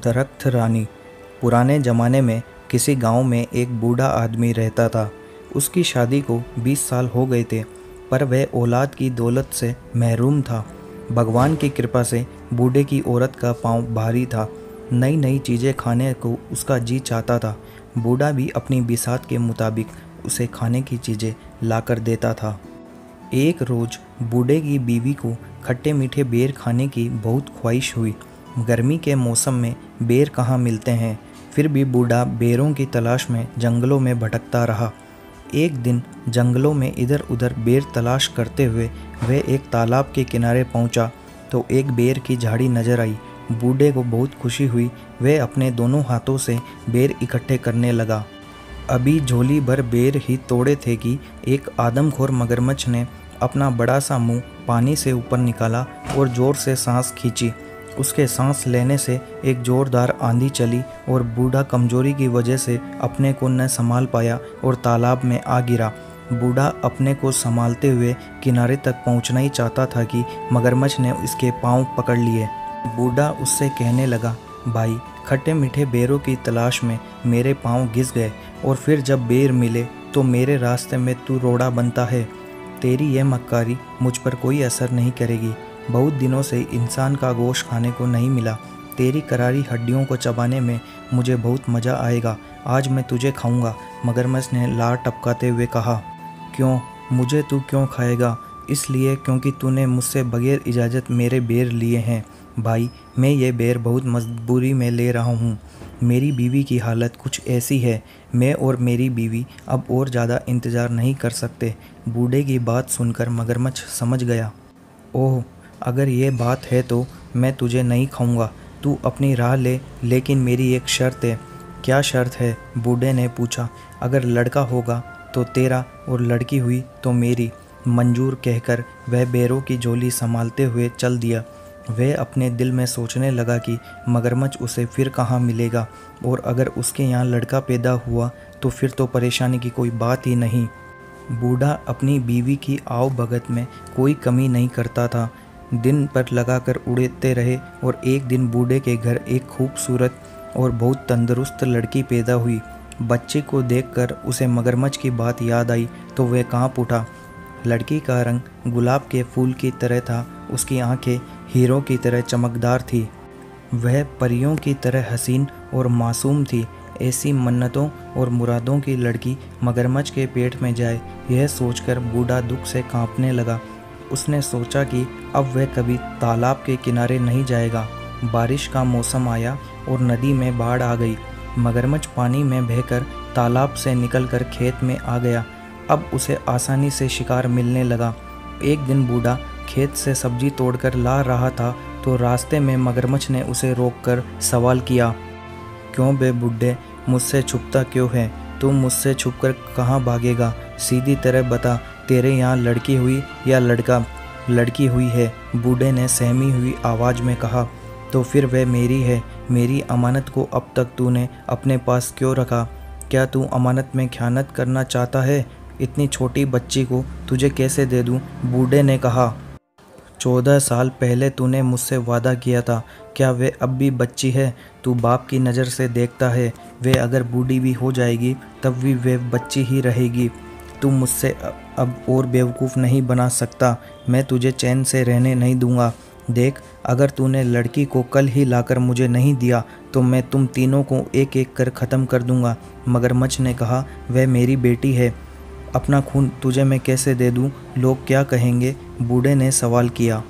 दरख्त रानी। पुराने ज़माने में किसी गांव में एक बूढ़ा आदमी रहता था। उसकी शादी को 20 साल हो गए थे, पर वह औलाद की दौलत से महरूम था। भगवान की कृपा से बूढ़े की औरत का पांव भारी था। नई नई चीज़ें खाने को उसका जी चाहता था। बूढ़ा भी अपनी बिसात के मुताबिक उसे खाने की चीज़ें लाकर देता था। एक रोज़ बूढ़े की बीवी को खट्टे मीठे बेर खाने की बहुत ख्वाहिश हुई। गर्मी के मौसम में बेर कहाँ मिलते हैं, फिर भी बूढ़ा बेरों की तलाश में जंगलों में भटकता रहा। एक दिन जंगलों में इधर उधर बेर तलाश करते हुए वह एक तालाब के किनारे पहुंचा तो एक बेर की झाड़ी नजर आई। बूढ़े को बहुत खुशी हुई। वह अपने दोनों हाथों से बेर इकट्ठे करने लगा। अभी झोली भर बेर ही तोड़े थे कि एक आदमखोर मगरमच्छ ने अपना बड़ा सा मुंह पानी से ऊपर निकाला और जोर से सांस खींची। उसके सांस लेने से एक जोरदार आंधी चली और बूढ़ा कमजोरी की वजह से अपने को न संभाल पाया और तालाब में आ गिरा। बूढ़ा अपने को संभालते हुए किनारे तक पहुंचना ही चाहता था कि मगरमच्छ ने इसके पांव पकड़ लिए। बूढ़ा उससे कहने लगा, भाई, खट्टे मीठे बेरों की तलाश में मेरे पांव घिस गए और फिर जब बेर मिले तो मेरे रास्ते में तू रोड़ा बनता है। तेरी यह मक्कारी मुझ पर कोई असर नहीं करेगी। बहुत दिनों से इंसान का गोश्त खाने को नहीं मिला। तेरी करारी हड्डियों को चबाने में मुझे बहुत मज़ा आएगा। आज मैं तुझे खाऊंगा। मगरमच्छ ने लार टपकाते हुए कहा। क्यों, मुझे तू क्यों खाएगा? इसलिए क्योंकि तूने मुझसे बगैर इजाज़त मेरे बेर लिए हैं। भाई, मैं ये बेर बहुत मजबूरी में ले रहा हूँ। मेरी बीवी की हालत कुछ ऐसी है, मैं और मेरी बीवी अब और ज़्यादा इंतज़ार नहीं कर सकते। बूढ़े की बात सुनकर मगरमच्छ समझ गया। ओह, अगर ये बात है तो मैं तुझे नहीं खाऊंगा। तू अपनी राह ले, लेकिन मेरी एक शर्त है। क्या शर्त है? बूढ़े ने पूछा। अगर लड़का होगा तो तेरा और लड़की हुई तो मेरी। मंजूर कहकर वह बेरों की झोली संभालते हुए चल दिया। वह अपने दिल में सोचने लगा कि मगरमच्छ उसे फिर कहाँ मिलेगा, और अगर उसके यहाँ लड़का पैदा हुआ तो फिर तो परेशानी की कोई बात ही नहीं। बूढ़ा अपनी बीवी की आव भगत में कोई कमी नहीं करता था। दिन पर लगाकर उड़ते रहे और एक दिन बूढ़े के घर एक खूबसूरत और बहुत तंदुरुस्त लड़की पैदा हुई। बच्चे को देखकर उसे मगरमच्छ की बात याद आई तो वह कांप उठा। लड़की का रंग गुलाब के फूल की तरह था। उसकी आंखें हीरों की तरह चमकदार थी। वह परियों की तरह हसीन और मासूम थी। ऐसी मन्नतों और मुरादों की लड़की मगरमच्छ के पेट में जाए, यह सोचकर बूढ़ा दुख से कांपने लगा। उसने सोचा कि अब वह कभी तालाब के किनारे नहीं जाएगा। बारिश का मौसम आया और नदी में बाढ़ आ गई। मगरमच्छ पानी में बहकर तालाब से निकलकर खेत में आ गया। अब उसे आसानी से शिकार मिलने लगा। एक दिन बूढ़ा खेत से सब्जी तोड़कर ला रहा था तो रास्ते में मगरमच्छ ने उसे रोककर सवाल किया, क्यों बे बूढ़े, मुझसे छुपता क्यों है? तुम मुझसे छुपकर कहाँ भागेगा? सीधी तरह बता, तेरे यहाँ लड़की हुई या लड़का? लड़की हुई है, बूढ़े ने सहमी हुई आवाज़ में कहा। तो फिर वह मेरी है। मेरी अमानत को अब तक तूने अपने पास क्यों रखा? क्या तू अमानत में ख़यानत करना चाहता है? इतनी छोटी बच्ची को तुझे कैसे दे दूँ? बूढ़े ने कहा। 14 साल पहले तूने मुझसे वादा किया था। क्या वे अब भी बच्ची है? तू बाप की नज़र से देखता है, वे अगर बूढ़ी भी हो जाएगी तब भी वे बच्ची ही रहेगी। तू मुझसे अब और बेवकूफ़ नहीं बना सकता। मैं तुझे चैन से रहने नहीं दूंगा। देख, अगर तूने लड़की को कल ही लाकर मुझे नहीं दिया तो मैं तुम तीनों को एक एक कर ख़त्म कर दूंगा। मगरमच्छ ने कहा, वह मेरी बेटी है। अपना खून तुझे मैं कैसे दे दूं? लोग क्या कहेंगे? बूढ़े ने सवाल किया।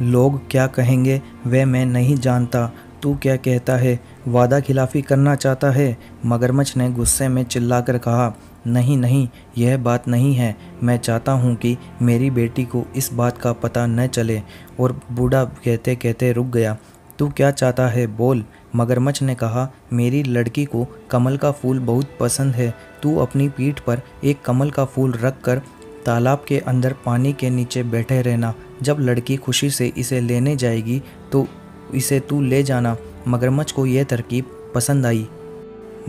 लोग क्या कहेंगे वह मैं नहीं जानता। तू क्या कहता है? वादा खिलाफ़ी करना चाहता है? मगरमच्छ ने गुस्से में चिल्लाकर कहा। नहीं नहीं, यह बात नहीं है। मैं चाहता हूँ कि मेरी बेटी को इस बात का पता न चले। और बूढ़ा कहते कहते रुक गया। तू क्या चाहता है? बोल। मगरमच्छ ने कहा, मेरी लड़की को कमल का फूल बहुत पसंद है। तू अपनी पीठ पर एक कमल का फूल रख कर तालाब के अंदर पानी के नीचे बैठे रहना। जब लड़की खुशी से इसे लेने जाएगी तो इसे तू ले जाना। मगरमच्छ को यह तरकीब पसंद आई।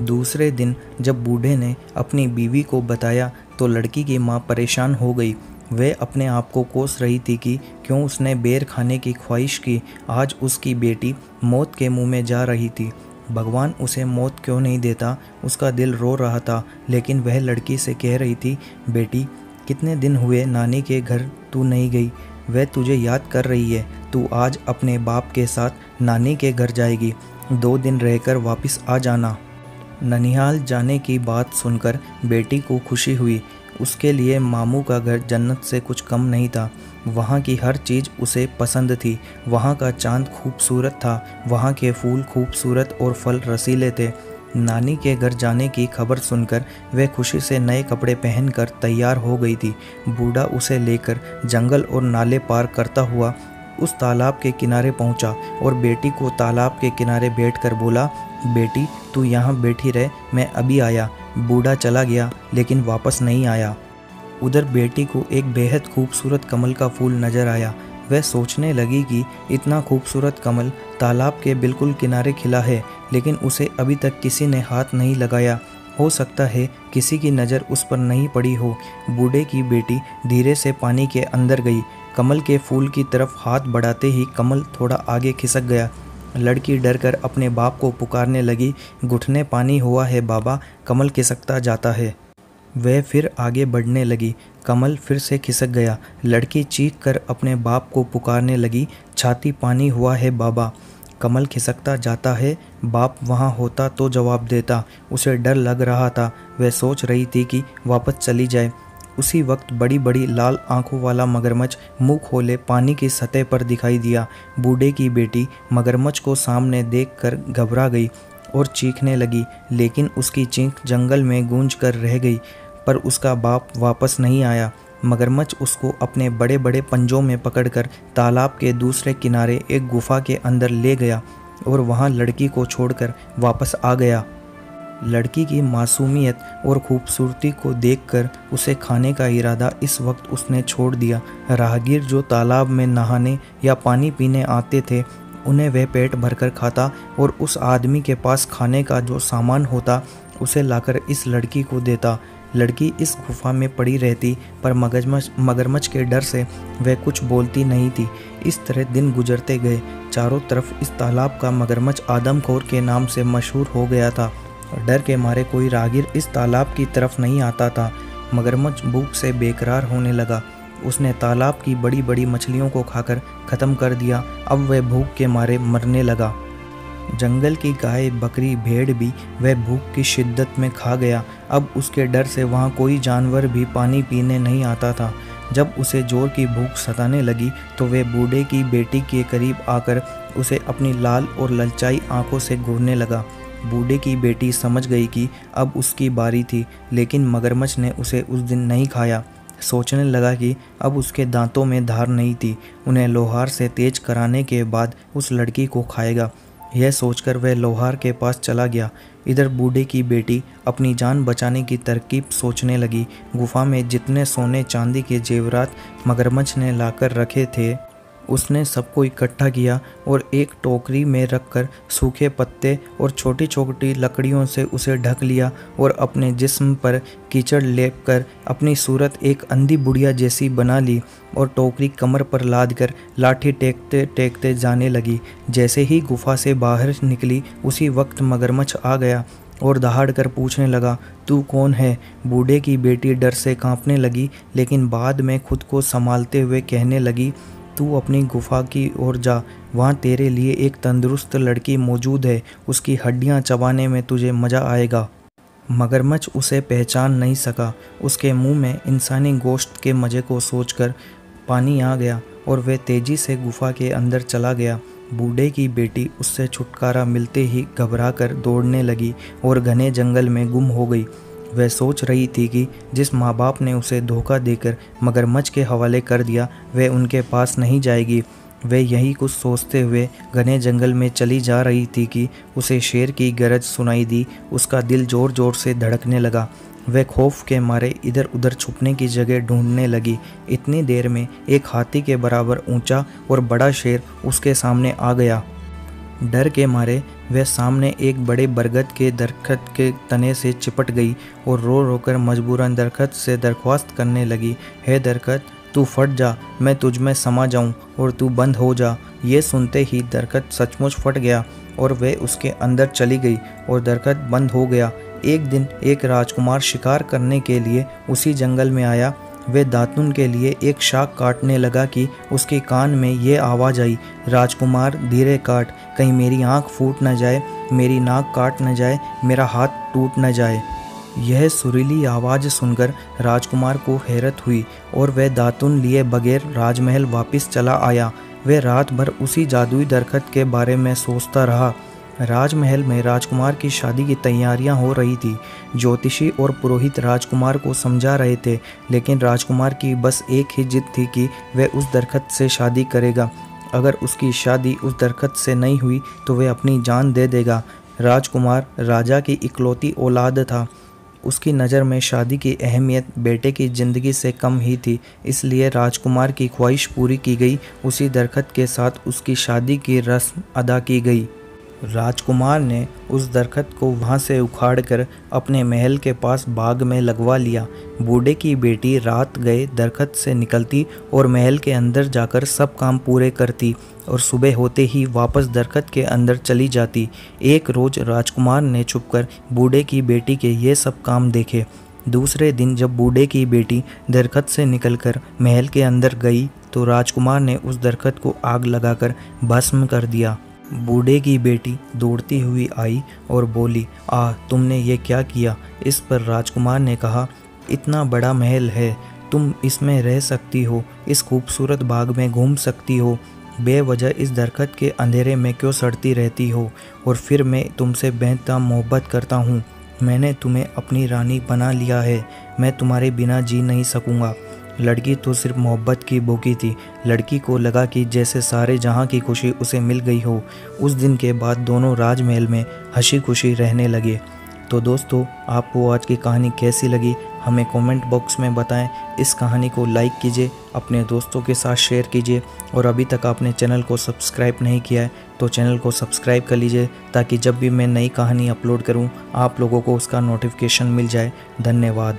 दूसरे दिन जब बूढ़े ने अपनी बीवी को बताया तो लड़की की माँ परेशान हो गई। वह अपने आप को कोस रही थी कि क्यों उसने बेर खाने की ख्वाहिश की। आज उसकी बेटी मौत के मुंह में जा रही थी। भगवान उसे मौत क्यों नहीं देता। उसका दिल रो रहा था, लेकिन वह लड़की से कह रही थी, बेटी कितने दिन हुए नानी के घर तू नहीं गई। वह तुझे याद कर रही है। तू आज अपने बाप के साथ नानी के घर जाएगी। 2 दिन रहकर वापस आ जाना। ननिहाल जाने की बात सुनकर बेटी को खुशी हुई। उसके लिए मामू का घर जन्नत से कुछ कम नहीं था। वहाँ की हर चीज़ उसे पसंद थी। वहाँ का चांद खूबसूरत था, वहाँ के फूल खूबसूरत और फल रसीले थे। नानी के घर जाने की खबर सुनकर वह खुशी से नए कपड़े पहनकर तैयार हो गई थी। बूढ़ा उसे लेकर जंगल और नाले पार करता हुआ उस तालाब के किनारे पहुंचा और बेटी को तालाब के किनारे बैठकर बोला, बेटी तू यहाँ बैठी रह, मैं अभी आया। बूढ़ा चला गया लेकिन वापस नहीं आया। उधर बेटी को एक बेहद खूबसूरत कमल का फूल नजर आया। वह सोचने लगी कि इतना खूबसूरत कमल तालाब के बिल्कुल किनारे खिला है, लेकिन उसे अभी तक किसी ने हाथ नहीं लगाया। हो सकता है किसी की नज़र उस पर नहीं पड़ी हो। बूढ़े की बेटी धीरे से पानी के अंदर गई। कमल के फूल की तरफ हाथ बढ़ाते ही कमल थोड़ा आगे खिसक गया। लड़की डरकर अपने बाप को पुकारने लगी, घुटने पानी हुआ है बाबा, कमल खिसकता जाता है। वह फिर आगे बढ़ने लगी। कमल फिर से खिसक गया। लड़की चीख कर अपने बाप को पुकारने लगी, छाती पानी हुआ है बाबा, कमल खिसकता जाता है। बाप वहाँ होता तो जवाब देता। उसे डर लग रहा था। वह सोच रही थी कि वापस चली जाए। उसी वक्त बड़ी बड़ी लाल आंखों वाला मगरमच्छ मुंह खोले पानी की सतह पर दिखाई दिया। बूढ़े की बेटी मगरमच्छ को सामने देखकर घबरा गई और चीखने लगी, लेकिन उसकी चीख जंगल में गूंज कर रह गई। पर उसका बाप वापस नहीं आया। मगरमच्छ उसको अपने बड़े बड़े पंजों में पकड़कर तालाब के दूसरे किनारे एक गुफा के अंदर ले गया और वहाँ लड़की को छोड़कर वापस आ गया। लड़की की मासूमियत और खूबसूरती को देखकर उसे खाने का इरादा इस वक्त उसने छोड़ दिया। राहगीर जो तालाब में नहाने या पानी पीने आते थे, उन्हें वह पेट भरकर खाता और उस आदमी के पास खाने का जो सामान होता उसे लाकर इस लड़की को देता। लड़की इस गुफा में पड़ी रहती, पर मगरमच्छ के डर से वह कुछ बोलती नहीं थी। इस तरह दिन गुजरते गए। चारों तरफ इस तालाब का मगरमच्छ आदमखोर के नाम से मशहूर हो गया था। डर के मारे कोई राहगीर इस तालाब की तरफ नहीं आता था। मगरमच्छ भूख से बेकरार होने लगा। उसने तालाब की बड़ी बड़ी मछलियों को खाकर ख़त्म कर दिया। अब वह भूख के मारे मरने लगा। जंगल की गाय, बकरी, भेड़ भी वह भूख की शिद्दत में खा गया। अब उसके डर से वहाँ कोई जानवर भी पानी पीने नहीं आता था। जब उसे जोर की भूख सताने लगी तो वह बूढ़े की बेटी के करीब आकर उसे अपनी लाल और ललचाई आंखों से घूरने लगा। बूढ़े की बेटी समझ गई कि अब उसकी बारी थी, लेकिन मगरमच्छ ने उसे उस दिन नहीं खाया। सोचने लगा कि अब उसके दांतों में धार नहीं थी, उन्हें लोहार से तेज कराने के बाद उस लड़की को खाएगा। यह सोचकर वह लोहार के पास चला गया। इधर बूढ़े की बेटी अपनी जान बचाने की तरकीब सोचने लगी। गुफा में जितने सोने चांदी के जेवरात मगरमच्छ ने लाकर रखे थे, उसने सबको इकट्ठा किया और एक टोकरी में रखकर सूखे पत्ते और छोटी छोटी लकड़ियों से उसे ढक लिया और अपने जिस्म पर कीचड़ लेपकर अपनी सूरत एक अंधी बुढ़िया जैसी बना ली और टोकरी कमर पर लाद कर लाठी टेकते टेकते जाने लगी। जैसे ही गुफा से बाहर निकली, उसी वक्त मगरमच्छ आ गया और दहाड़ कर पूछने लगा, तू कौन है? बूढ़े की बेटी डर से कांपने लगी, लेकिन बाद में खुद को संभालते हुए कहने लगी, तू अपनी गुफा की ओर जा, वहाँ तेरे लिए एक तंदुरुस्त लड़की मौजूद है, उसकी हड्डियाँ चबाने में तुझे मज़ा आएगा। मगरमच्छ उसे पहचान नहीं सका। उसके मुंह में इंसानी गोश्त के मज़े को सोचकर पानी आ गया और वह तेज़ी से गुफा के अंदर चला गया। बूढ़े की बेटी उससे छुटकारा मिलते ही घबरा कर दौड़ने लगी और घने जंगल में गुम हो गई। वह सोच रही थी कि जिस माँ बाप ने उसे धोखा देकर मगरमच्छ के हवाले कर दिया, वह उनके पास नहीं जाएगी। वह यही कुछ सोचते हुए घने जंगल में चली जा रही थी कि उसे शेर की गरज सुनाई दी। उसका दिल ज़ोर ज़ोर से धड़कने लगा। वह खौफ के मारे इधर उधर छुपने की जगह ढूंढने लगी। इतनी देर में एक हाथी के बराबर ऊंचा और बड़ा शेर उसके सामने आ गया। डर के मारे वह सामने एक बड़े बरगद के दरख्त के तने से चिपट गई और रो रो कर मजबूरन दरख्त से दरख्वास्त करने लगी, हे दरख्त, तू फट जा, मैं तुझ में समा जाऊं और तू बंद हो जा। ये सुनते ही दरख्त सचमुच फट गया और वह उसके अंदर चली गई और दरख्त बंद हो गया। एक दिन एक राजकुमार शिकार करने के लिए उसी जंगल में आया। वह दातुन के लिए एक शाख काटने लगा कि उसके कान में ये आवाज़ आई, राजकुमार धीरे काट, कहीं मेरी आँख फूट न जाए, मेरी नाक काट न जाए, मेरा हाथ टूट न जाए। यह सुरीली आवाज़ सुनकर राजकुमार को हैरत हुई और वह दातुन लिए बगैर राजमहल वापस चला आया। वह रात भर उसी जादुई दरख्त के बारे में सोचता रहा। राजमहल में राजकुमार की शादी की तैयारियां हो रही थी। ज्योतिषी और पुरोहित राजकुमार को समझा रहे थे, लेकिन राजकुमार की बस एक ही जिद थी कि वह उस दरख्त से शादी करेगा। अगर उसकी शादी उस दरख्त से नहीं हुई तो वह अपनी जान दे देगा। राजकुमार राजा की इकलौती औलाद था। उसकी नज़र में शादी की अहमियत बेटे की ज़िंदगी से कम ही थी, इसलिए राजकुमार की ख्वाहिश पूरी की गई। उसी दरख्त के साथ उसकी शादी की रस्म अदा की गई। राजकुमार ने उस दरख्त को वहाँ से उखाड़कर अपने महल के पास बाग में लगवा लिया। बूढ़े की बेटी रात गए दरख्त से निकलती और महल के अंदर जाकर सब काम पूरे करती और सुबह होते ही वापस दरख्त के अंदर चली जाती। एक रोज़ राजकुमार ने छुपकर बूढ़े की बेटी के ये सब काम देखे। दूसरे दिन जब बूढ़े की बेटी दरख्त से निकलकर महल के अंदर गई तो राजकुमार ने उस दरख्त को आग लगाकर भस्म कर दिया। बूढ़े की बेटी दौड़ती हुई आई और बोली, तुमने ये क्या किया? इस पर राजकुमार ने कहा, इतना बड़ा महल है, तुम इसमें रह सकती हो, इस खूबसूरत बाग में घूम सकती हो, बेवजह इस दरख्त के अंधेरे में क्यों सड़ती रहती हो? और फिर मैं तुमसे बेहद मोहब्बत करता हूँ। मैंने तुम्हें अपनी रानी बना लिया है, मैं तुम्हारे बिना जी नहीं सकूँगा। लड़की तो सिर्फ मोहब्बत की भूखी थी। लड़की को लगा कि जैसे सारे जहां की खुशी उसे मिल गई हो। उस दिन के बाद दोनों राजमहल में हंसी खुशी रहने लगे। तो दोस्तों, आपको आज की कहानी कैसी लगी हमें कमेंट बॉक्स में बताएं। इस कहानी को लाइक कीजिए, अपने दोस्तों के साथ शेयर कीजिए और अभी तक आपने चैनल को सब्सक्राइब नहीं किया है तो चैनल को सब्सक्राइब कर लीजिए, ताकि जब भी मैं नई कहानी अपलोड करूं आप लोगों को उसका नोटिफिकेशन मिल जाए। धन्यवाद।